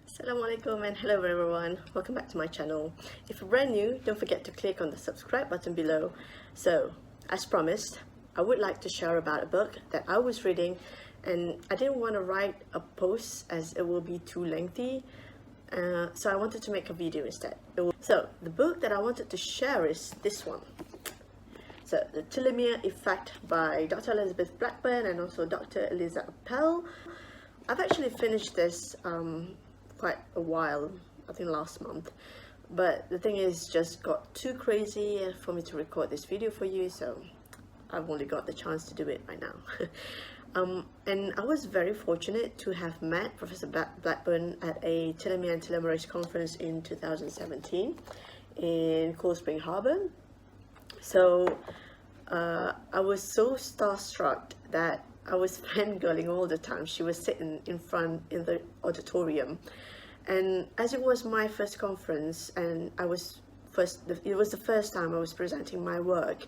Assalamualaikum and hello everyone, welcome back to my channel. If you're brand new, don't forget to click on the subscribe button below. So, as promised, I would like to share about a book that I was reading, and I didn't want to write a post as it will be too lengthy, so I wanted to make a video instead. So, the book that I wanted to share is this one. So, The Telomere Effect by Dr. Elizabeth Blackburn and also Dr. Eliza Appel. I've actually finished this quite a while, I think last month, but the thing is just got too crazy for me to record this video for you, so I've only got the chance to do it right now. And I was very fortunate to have met Professor Blackburn at a Telomere and Telomerase conference in 2017 in Cold Spring Harbor. So I was so starstruck that I was fangirling all the time. She was sitting in front in the auditorium, and as it was my first conference and it was the first time I was presenting my work,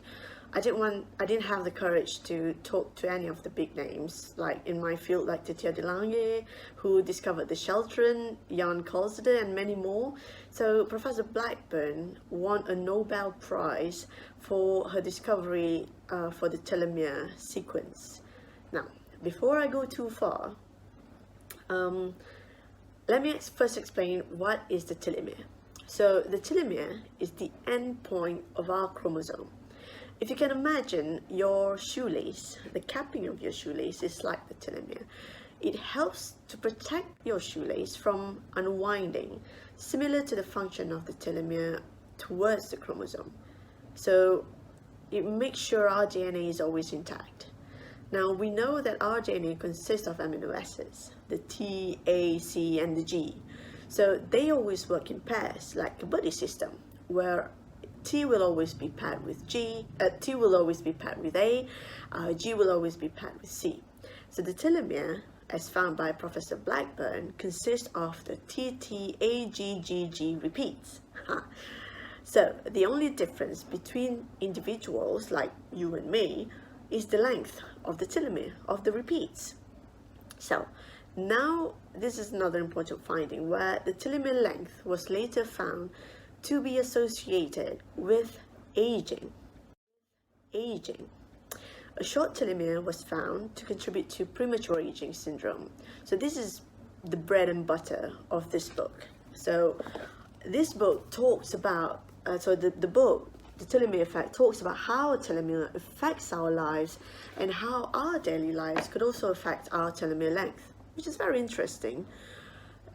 I didn't have the courage to talk to any of the big names like in my field, like Titia de Lange, who discovered the Sheltron, Jan Kolzade, and many more. So Professor Blackburn won a Nobel Prize for her discovery for the telomere sequence. Now, before I go too far, let me first explain what is the telomere. So the telomere is the end point of our chromosome. If you can imagine your shoelace, the capping of your shoelace is like the telomere. It helps to protect your shoelace from unwinding, similar to the function of the telomere towards the chromosome. So it makes sure our DNA is always intact. Now, we know that our DNA consists of amino acids, the T, A, C, and the G. So they always work in pairs, like a buddy system, where T will always be paired with G, T will always be paired with A, G will always be paired with C. So the telomere, as found by Professor Blackburn, consists of the TTAGGG repeats. So the only difference between individuals like you and me is the length of the telomere of the repeats. So now this is another important finding, where the telomere length was later found to be associated with aging. A short telomere was found to contribute to premature aging syndrome. So this is the bread and butter of this book. So this book talks about, the Telomere Effect talks about how a telomere affects our lives and how our daily lives could also affect our telomere length, which is very interesting.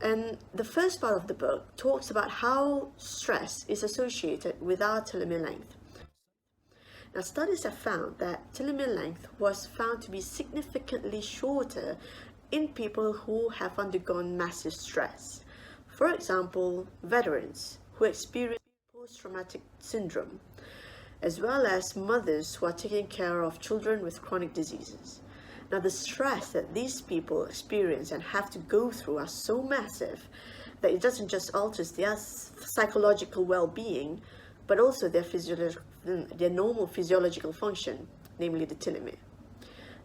And the first part of the book talks about how stress is associated with our telomere length. Now, studies have found that telomere length was found to be significantly shorter in people who have undergone massive stress. For example, veterans who experience post-traumatic syndrome, as well as mothers who are taking care of children with chronic diseases. Now, the stress that these people experience and have to go through are so massive that it doesn't just alter their psychological well-being, but also their normal physiological function, namely the telomere.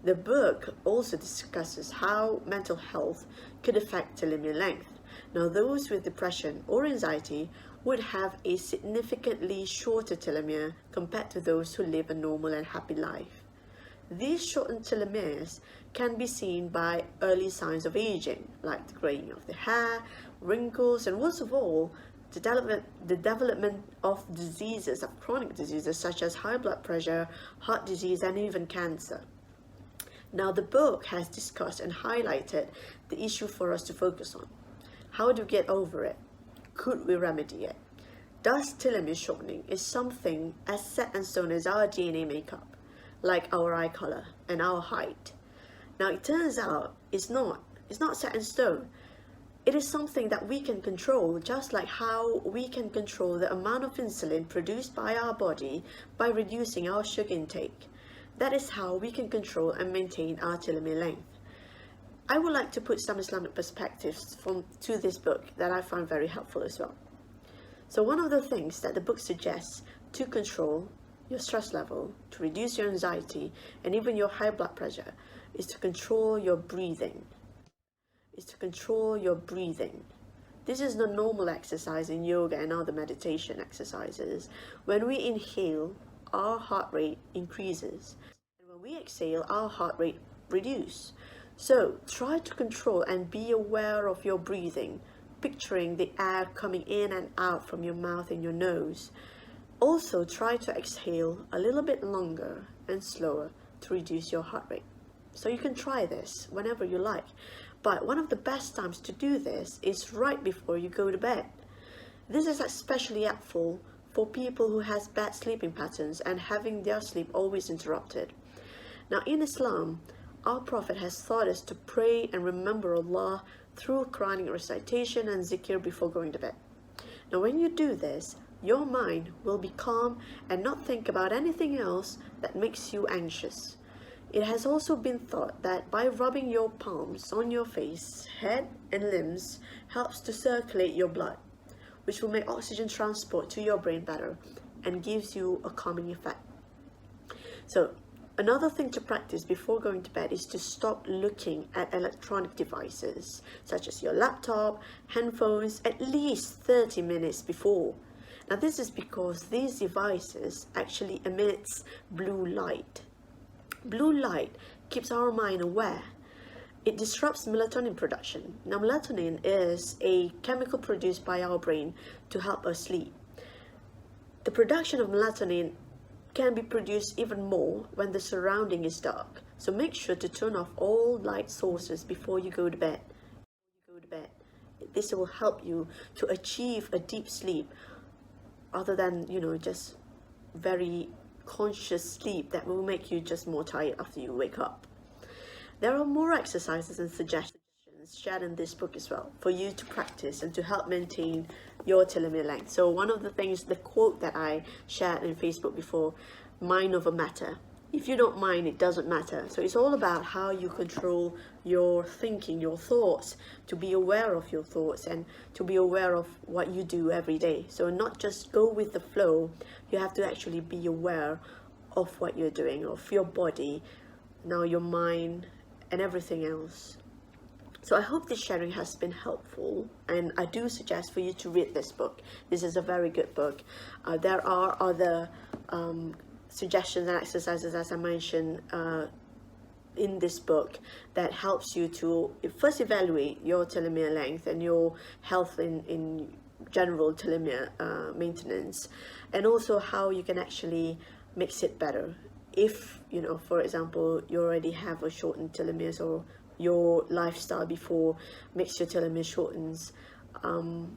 The book also discusses how mental health could affect telomere length. Now, those with depression or anxiety would have a significantly shorter telomere compared to those who live a normal and happy life. These shortened telomeres can be seen by early signs of aging, like the graying of the hair, wrinkles, and worst of all, the development of diseases, of chronic diseases such as high blood pressure, heart disease, and even cancer. Now, the book has discussed and highlighted the issue for us to focus on. How do we get over it? Could we remedy it? Does telomere shortening is something as set in stone as our DNA makeup, like our eye color and our height? Now, it turns out it's not set in stone. It is something that we can control, just like how we can control the amount of insulin produced by our body by reducing our sugar intake. That is how we can control and maintain our telomere length. I would like to put some Islamic perspectives to this book that I found very helpful as well. So one of the things that the book suggests to control your stress level, to reduce your anxiety, and even your high blood pressure, is to control your breathing. This is the normal exercise in yoga and other meditation exercises. When we inhale, our heart rate increases, and when we exhale, our heart rate reduces. So try to control and be aware of your breathing, picturing the air coming in and out from your mouth and your nose. Also try to exhale a little bit longer and slower to reduce your heart rate. So you can try this whenever you like, but one of the best times to do this is right before you go to bed. This is especially helpful for people who has bad sleeping patterns and having their sleep always interrupted. Now in Islam, our Prophet has taught us to pray and remember Allah through Quranic recitation and zikr before going to bed. Now when you do this, your mind will be calm and not think about anything else that makes you anxious. It has also been thought that by rubbing your palms on your face, head and limbs helps to circulate your blood, which will make oxygen transport to your brain better and gives you a calming effect. So another thing to practice before going to bed is to stop looking at electronic devices such as your laptop, handphones at least 30 minutes before. Now this is because these devices actually emits blue light. Blue light keeps our mind aware. It disrupts melatonin production. Now melatonin is a chemical produced by our brain to help us sleep. The production of melatonin can be produced even more when the surrounding is dark. So make sure to turn off all light sources before you go to bed. This will help you to achieve a deep sleep other than, just very conscious sleep that will make you just more tired after you wake up. There are more exercises and suggestions shared in this book as well for you to practice and to help maintain your telomere length. So one of the things, the quote that I shared in Facebook before, mind over matter. If you don't mind, it doesn't matter. So it's all about how you control your thinking, your thoughts, to be aware of your thoughts and to be aware of what you do every day. So not just go with the flow, you have to actually be aware of what you're doing, of your body, now your mind and everything else. So I hope this sharing has been helpful, and I do suggest for you to read this book. This is a very good book. There are other suggestions and exercises, as I mentioned, in this book that helps you to first evaluate your telomere length and your health in general telomere maintenance, and also how you can actually make it better. If, for example, you already have a shortened telomeres, or your lifestyle before makes your telomere shortens. And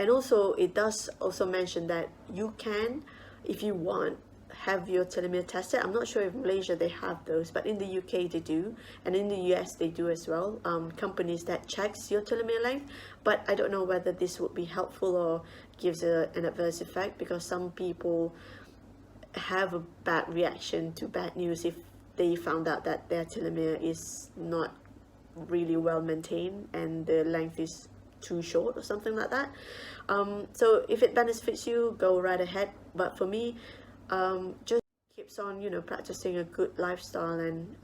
also it does also mention that you can, if you want, have your telomere tested. I'm not sure if Malaysia they have those, but in the UK they do, and in the US they do as well. Companies that checks your telomere length, but I don't know whether this would be helpful or gives an adverse effect, because some people have a bad reaction to bad news if they found out that their telomere is not really well maintained and the length is too short or something like that. So if it benefits you, go right ahead, but for me, just keeps on practicing a good lifestyle and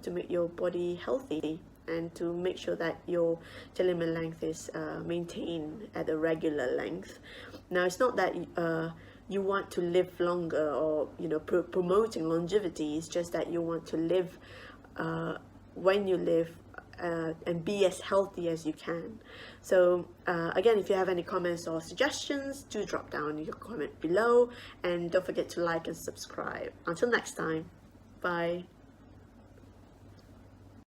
to make your body healthy and to make sure that your telomere length is maintained at a regular length. Now it's not that you want to live longer or promoting longevity. It's just that you want to live when you live and be as healthy as you can. So again, if you have any comments or suggestions, do drop down your comment below, and don't forget to like and subscribe. Until next time, bye.